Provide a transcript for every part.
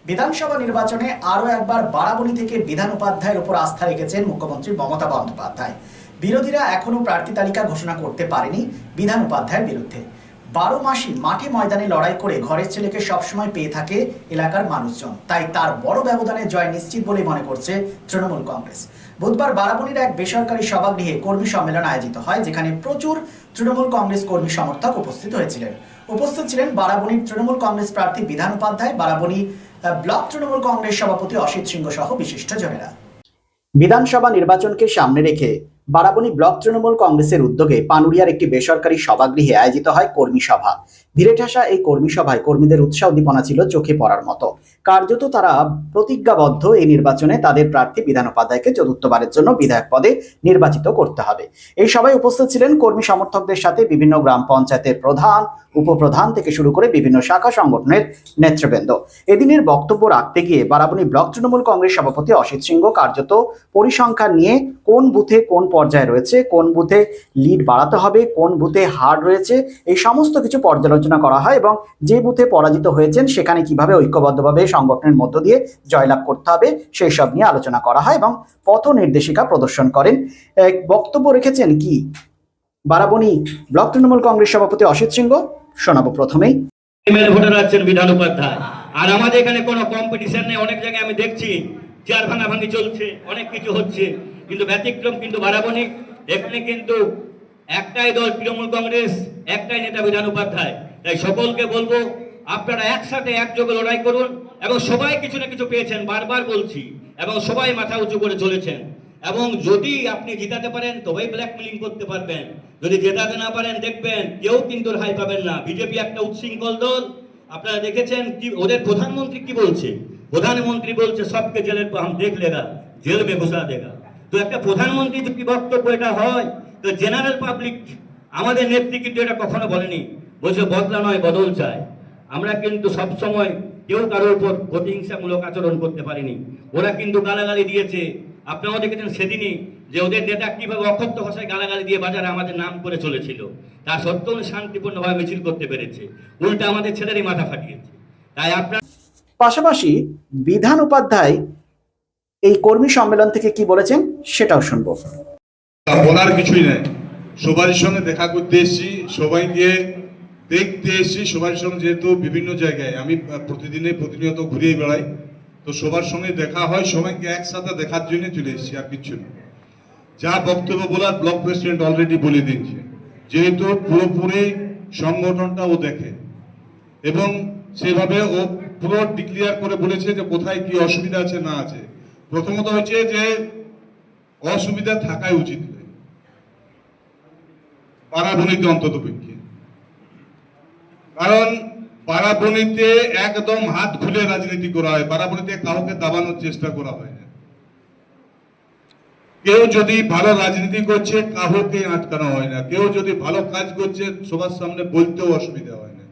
বিধানসভা নির্বাচনে আরও একবার বারাবণী থেকে বিধান উপাধ্যায়ের উপর আস্থা রেখেছেন মুখ্যমন্ত্রী মমতা বন্দ্যোপাধ্যায়। বিরোধীরা এখনো প্রার্থী তালিকা ঘোষণা করতে পারেনি বিধান উপাধ্যায়ের বিরুদ্ধে। 12 মাসই মাঠে ময়দানে লড়াই করে ঘরের ছেলেকে সবসময় পেয়ে থাকে এলাকার মানুষজন, তাই তার বড় ব্যবধানে জয় নিশ্চিত বলে মনে করছে তৃণমূল কংগ্রেস। বুধবার বারাবণীর এক বেসরকারি সভাগৃহে কর্মী সম্মেলন আয়োজিত হয়, যেখানে প্রচুর তৃণমূল কংগ্রেস কর্মী সমর্থক উপস্থিত হয়েছিলেন। উপস্থিত ছিলেন বারাবণীর তৃণমূল কংগ্রেস প্রার্থী বিধান উপাধ্যায়, বারাবণী ব্লক তৃণমূল কংগ্রেস সভাপতি অসিত সিংহ সহ বিশিষ্টজনেরা। বিধানসভা নির্বাচনকে সামনে রেখে বারাবণী ব্লক তৃণমূল কংগ্রেসের উদ্যোগে পানুরিয়ার একটি বেসরকারি সভাগৃহে আয়োজিত হয় কর্মী সভা। ভিড়ে ঠাসা এই কর্মী সভায় কর্মীদের উৎসাহ উদ্দীপনা ছিল চোখে পড়ার মতো। কার্যত তারা প্রতিজ্ঞাবদ্ধ এই নির্বাচনে তাদের প্রার্থী বিধান উপাধ্যায়কে চতুর্থবারের জন্য বিধায়ক পদে নির্বাচিত করতে হবে। এই সভায় উপস্থিত ছিলেন কর্মী সমর্থকদের সাথে বিভিন্ন গ্রাম পঞ্চায়েতের প্রধান, উপপ্রধান থেকে শুরু করে বিভিন্ন শাখা সংগঠনের নেতৃবৃন্দ। এদিনের বক্তব্য রাখতে গিয়ে বারাবণী ব্লক তৃণমূল কংগ্রেস সভাপতি অসিত সিংহ কার্যত পরিসংখ্যান নিয়ে কোন বুথে কোন পর্যায়ে রয়েছে, কোন বুথে লিড বাড়াতে হবে, কোন বুথে হার রয়েছে, এই সমস্ত কিছু পর্যালোচনা করা হয় এবং যে বুথে পরাজিত হয়েছেন সেখানে কিভাবে ঐক্যবদ্ধভাবে সংগঠনের মধ্য দিয়ে জয়লাভ করতে হবে সেই সব নিয়ে আলোচনা করা হয় এবং পথ নির্দেশিকা প্রদর্শন করেন। বক্তব্য রেখেছেন কি বারাবণী ব্লক তৃণমূল কংগ্রেস সভাপতি অসিত সিংহ, শোনাবো প্রথমেই। ভোটার আছেন বিধান উপাধ্যায়, আর আমাদের এখানে কোনো কম্পিটিশন নেই। অনেক জায়গায় আমি দেখছি চেয়ার ভাঙাভাঙি চলছে, অনেক কিছু হচ্ছে, কিন্তু ব্যতিক্রম কিন্তু বারাবণী। এখানে কিন্তু একটাই দল তৃণমূল কংগ্রেস, একটাই নেতা বিধান উপাধ্যায়। তাই সকলকে বলবো আপনারা একসাথে একযোগে লড়াই করুন এবং সবাই কিছু না কিছু পেয়েছেন, বারবার বলছি, এবং সবাই মাথা উঁচু করে চলেছেন। এবং যদি আপনি জিতাতে পারেন তবেই ব্ল্যাকমেলিং করতে পারবেন, যদি জেতাতে না পারেন দেখবেন কেউ কিন্তু রেহাই পাবেন না। বিজেপি একটা উচ্ছৃঙ্খল দল, আপনারা দেখেছেন কি ওদের প্রধানমন্ত্রী কি বলছে। প্রধানমন্ত্রী বলছে সবকে জেলের হাম দেখ লেগা, জেল মে ঘুষা দেগা। তো একটা প্রধানমন্ত্রী যদি বক্তব্য এটা হয়, তো জেনারেল পাবলিক, আমাদের নেত্রী কিন্তু এটা কখনো বলেনি, বলছে বদলা নয় বদল চায়। আমরা কিন্তু সবসময় কেউ কারোর উপর প্রতিহিংসামূলক আচরণ করতে পারিনি। ওরা কিন্তু গালাগালি দিয়েছে, আপনারাও দেখেছেন সেদিনই যে ওদের নেতা কিভাবে অকথ্য ভাষায় গালাগালি দিয়ে বাজারে আমাদের নাম করে চলেছিল। তা সত্ত্বেও শান্তিপূর্ণভাবে মিছিল করতে পেরেছে, উল্টা আমাদের ছেলেরই মাথা ফাটিয়েছে। তাই আপনার পাশাপাশি বিধান উপাধ্যায় এই কর্মী সম্মেলন থেকে কি বলেছেন সেটাও শুনবো। বলার কিছুই নাই, সবার সঙ্গে দেখা করতে এসেছি, সবাইকে দেখতে এসেছি, সবার সঙ্গে যেহেতু বিভিন্ন জায়গায় আমি প্রতিনিয়ত ঘুরিয়ে বেড়াই, তো সবার সঙ্গে দেখা হয়, সবাইকে একসাথে দেখার জন্য চলে এসেছি, আর কিছু না। যা বক্তব্য বলার ব্লক প্রেসিডেন্ট অলরেডি বলে দিয়েছে, যেহেতু পুরোপুরি সংগঠনটা ও দেখে এবং সেভাবে ও পুরো ডিক্লিয়ার করে বলেছে যে কোথায় কি অসুবিধা আছে না আছে। প্রথমত হচ্ছে যে অসুবিধা থাকাই উচিত নয় বারাবণীতে অন্ততপক্ষে, কারণ বারাবণীতে একদম হাত খুলে রাজনীতি করা হয়, বারাবণীতে কাউকে দাবানোর চেষ্টা করা হয় না। কেউ যদি ভালো রাজনীতি করছে কাউকে আটকানো হয় না, কেউ যদি ভালো কাজ করছে সবার সামনে বলতেও অসুবিধা হয় না।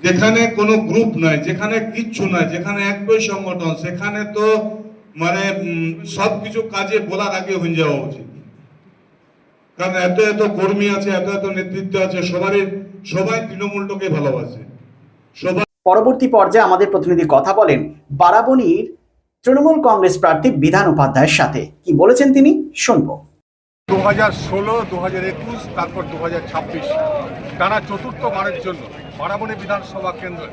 যেখানে কোনো গ্রুপ নয়, যেখানে কিচ্ছু নয়, যেখানে একটাই সংগঠন, সেখানে তো মানে সবকিছু কাজে বলার আগে হয়ে যাওয়া উচিত। কারণ এত এত কর্মী আছে, এত এত নেতৃত্ব আছে, সবাই তৃণমূলটাকে ভালোবাসে। পরবর্তী পর্যায়ে আমাদের প্রতিনিধি কথা বলেন বারাবণীর তৃণমূল কংগ্রেস প্রার্থী বিধান উপাধ্যায়ের সাথে, কি বলেছেন তিনি শুনবো। 2016, 2021, তারপর 2026 টানা চতুর্থবারের জন্য বারাবণী বিধানসভা কেন্দ্রে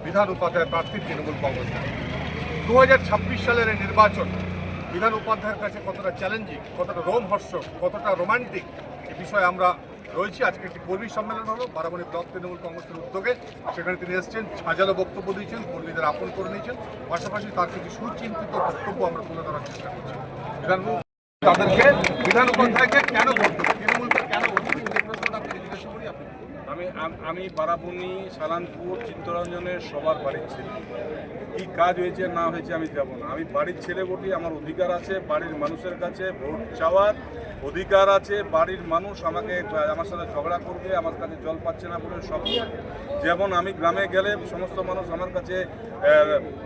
বিধান উপাধ্যায় প্রার্থী তৃণমূল কংগ্রেস। 2026 সালের এই নির্বাচন বিধান উপাধ্যায়ের কাছে কতটা চ্যালেঞ্জিং, কতটা রোমহর্ষক, কতটা রোমান্টিক, এই বিষয়ে আমরা রয়েছি। আজকে একটি কর্মী সম্মেলন হলো বারাবণী ব্লক তৃণমূল কংগ্রেসের উদ্যোগে, সেখানে তিনি এসেছেন, ঝাঁঝালো বক্তব্য দিয়েছেন, কর্মীদের আপন করে নিয়েছেন, পাশাপাশি তার কিছু সুচিন্তিত বক্তব্য আমরা তুলে ধরার চেষ্টা করছি। তাদেরকে বিধান উপাধ্যায়কে কেন ভোট দেবে, তৃণমূলকে কেন ভোট দেবে, এই প্রশ্নটা আপনি জিজ্ঞাসা করি। আমি বারাবণী, সালানপুর, চিত্তরঞ্জনের সবার বাড়ির ছেলে। কি কাজ হয়েছে না হয়েছে আমি যাব না, আমি বাড়ির ছেলে বটি, আমার অধিকার আছে বাড়ির মানুষের কাছে ভোট চাওয়ার অধিকার আছে। বাড়ির মানুষ আমার সাথে ঝগড়া করবে, আমার কাছে জল পাচ্ছে না বলে সব, যেমন আমি গ্রামে গেলে সমস্ত মানুষ আমার কাছে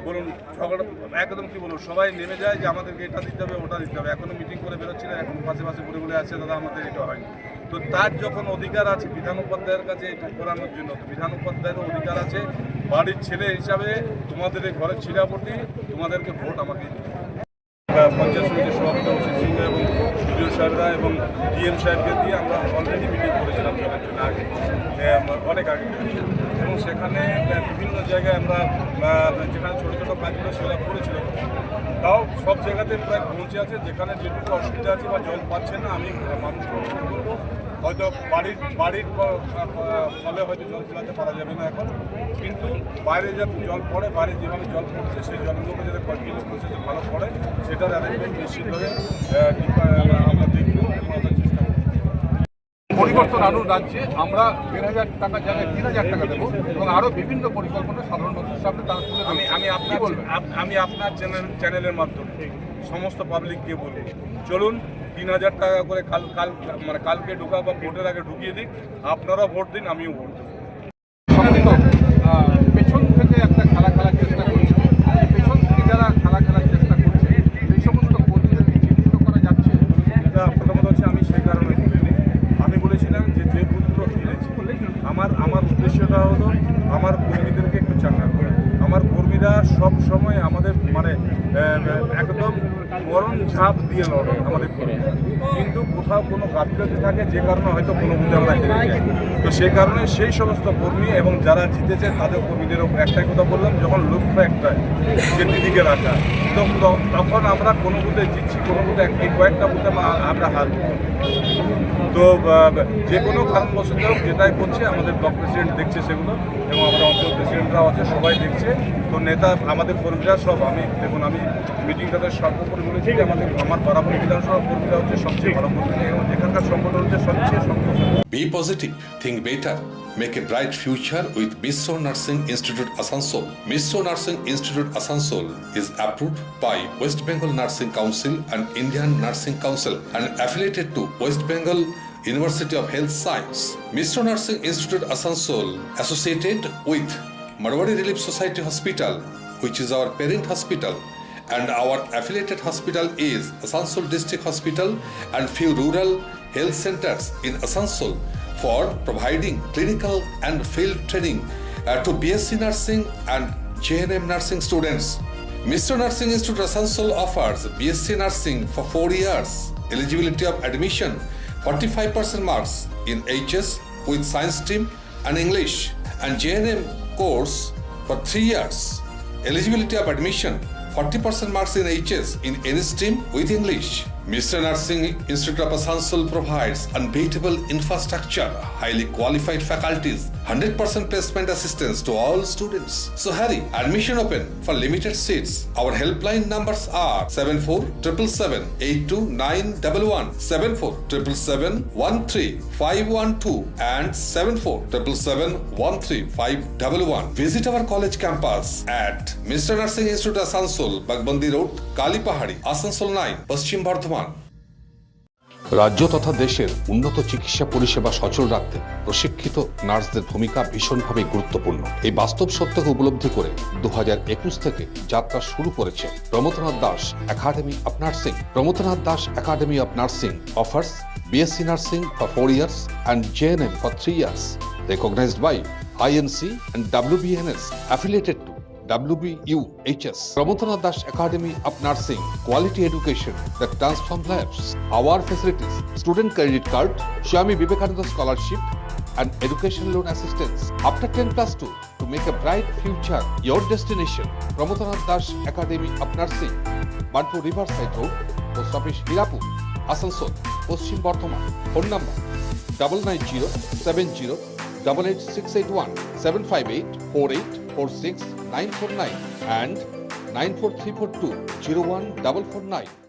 বলুন ঝগড়া একদম কি বলুন সবাই নেমে যায় যে আমাদেরকে এটা দিতে হবে ওটা দিতে হবে। এখনো মিটিং করে বেরোচ্ছি না, এখন পাশে পাশে ঘুরে ঘুরে আসছে দাদা আমাদের এটা হয়। তো তার যখন অধিকার আছে বিধান উপাধ্যায়ের কাছে এটা করানোর জন্য, তো বিধান উপাধ্যায়েরও অধিকার আছে বাড়ির ছেলে হিসাবে তোমাদের এই ঘরের ছিলাপটি, তোমাদেরকে ভোট আমাকে দিতে হবে। পঞ্চায়েত সমিতির সভাপতি অসিত সিংহ এবং সুজয় সাহেবরা এবং ডিএম সাহেবকে দিয়ে আমরা অলরেডি মিটিং করেছিলাম জলের জন্য আগে, অনেক আগে, এবং সেখানে বিভিন্ন জায়গায় আমরা যেখানে ছোটো ছোটো কাজগুলো সেগুলো করেছিলাম। তাও সব জায়গাতে প্রায় পৌঁছে আছে, যেখানে যেটুকু অসুবিধা আছে বা জল পাচ্ছে না, আমি মানুষকে অনুরোধ করবো, হয়তো বাড়ির ফলে হয়তো জল ফেলাতে পারা যাবে না এখন, কিন্তু বাইরে যাতে জল পড়ে, বাইরে যেভাবে জল পড়ছে সেই জলগুলোকে যাতে কন্টিনিউ প্রসেসে ভালো পড়ে সেটার অ্যারেঞ্জমেন্ট নিশ্চিতভাবে আমরা দেখব এবং আমরা চেষ্টা করব। পরিবর্তন আনুন রাজ্যে, আমরা 1,000 টাকার জায়গায় 3,000 টাকা দেবো এবং আরও বিভিন্ন পরিকল্পনা সাধারণ মানুষের সামনে তারা তুলে ধরবে। আমি আপনার চ্যানেলের মাধ্যমে সমস্ত পাবলিককে বলি, চলুন 3,000 টাকা করে মানে কালকে ঢোকা বা ভোটের আগে ঢুকিয়ে দিই, আপনারাও ভোট দিন, আমিও ভোট দেবো। সমস্ত পেছন থেকে একটা খেলা খেলার চেষ্টা করছে, এই পেছন থেকে যারা খেলা খেলার চেষ্টা করছে এই সমস্ত কর্মীদেরকে চিহ্নিত করা যাচ্ছে। এটা প্রথমত হচ্ছে আমি সেই কারণে বলিনি, আমি বলেছিলাম যে বুথগুলো কিনেছি, আমার উদ্দেশ্যটা হলো আমার কর্মীদেরকে একটু চাঙ্গা করা। আমার কর্মীরা সব সময় আমাদের মানে একদম গরম ঝাঁপ দিয়ে লড়ে আমাদের কর্মীরা, কিন্তু কোথাও কোনো গাফিলতি থাকে যে কারণে হয়তো কোনো বুথে আমরা হেরে যাই। তো সেই কারণে সেই সমস্ত কর্মী এবং যারা জিতেছে তাদের কর্মীদেরও একটাই কথা বললাম, যখন লক্ষ্য একটাই যে দিদিকে রাখা, তো তখন আমরা কোনো বুথে জিতছি, কোনো বুথে এই কয়েকটা বুথে আমরা হারবো। তো যে কোনো কারণবশত যেটাই করছে আমাদের ব্লক প্রেসিডেন্ট দেখছে সেগুলো, এবং আমাদের অঞ্চল প্রেসিডেন্টরাও আছে, সবাই দেখছে। তো নেতা আমাদের কর্মীরা সব, আমি মিটিংটাতে সর্বোপরি বলেছি যে আমার বারাবণী বিধানসভা কর্মীরা হচ্ছে সবচেয়ে ভালো কর্মী এবং যেখানকার সংগঠন হচ্ছে সবচেয়ে সংগঠন। Be positive, think better, make a bright future with Misro Nursing Institute Asansol. Misro Nursing Institute Asansol is approved by West Bengal Nursing Council and Indian Nursing Council and affiliated to West Bengal University of Health Science. Misro Nursing Institute Asansol associated with Marwari Relief Society Hospital, which is our parent hospital, and our affiliated hospital is Asansol District Hospital and few rural health centers in Asansol for providing clinical and field training to BSc Nursing and JNM Nursing students. Misro Nursing Institute Asansol offers BSc Nursing for 4 years. Eligibility of admission 45% marks in HS with science stream and English, and JNM course for 3 years. Eligibility of admission 40% marks in HS in any stream with English. Misro Nursing Institute of Asansol provides unbeatable infrastructure, highly qualified faculties, 100% placement assistance to all students. So hurry, admission open for limited seats. Our helpline numbers are 7477782911, 7477713512 and 7477713511. Visit our college campus at Misro Nursing Institute Asansol, Bagbandi Road, Kalipahari, Asansol 9, Paschim Bardhaman. রাজ্য তথা দেশের উন্নত চিকিৎসা পরিষেবা সচল রাখতে প্রশিক্ষিত নার্সদের ভূমিকা ভীষণভাবে গুরুত্বপূর্ণ। এই বাস্তব সত্যকে উপলব্ধি করে 2021 থেকে যাত্রা শুরু করেছে Pramathanath Das academy of nursing. Pramathanath Das academy of nursing offers BSc Nursing for 4 years and JNM for 3 years, recognized by INC and WBNS, affiliated to WBUHS. Prabodhanath Das Academy of Nursing, quality education that transforms lives. Our facilities: student credit card, Swami Vivekananda scholarship, and education loan assistance. After 10+2, to make a bright future, your destination: Prabodhanath Das Academy of Nursing, Banpur Riverside Road, Post Office Hirapur, Asansol, Paschim Bardhaman. Phone number 9907088681, 7584846 949 and 94342 01449.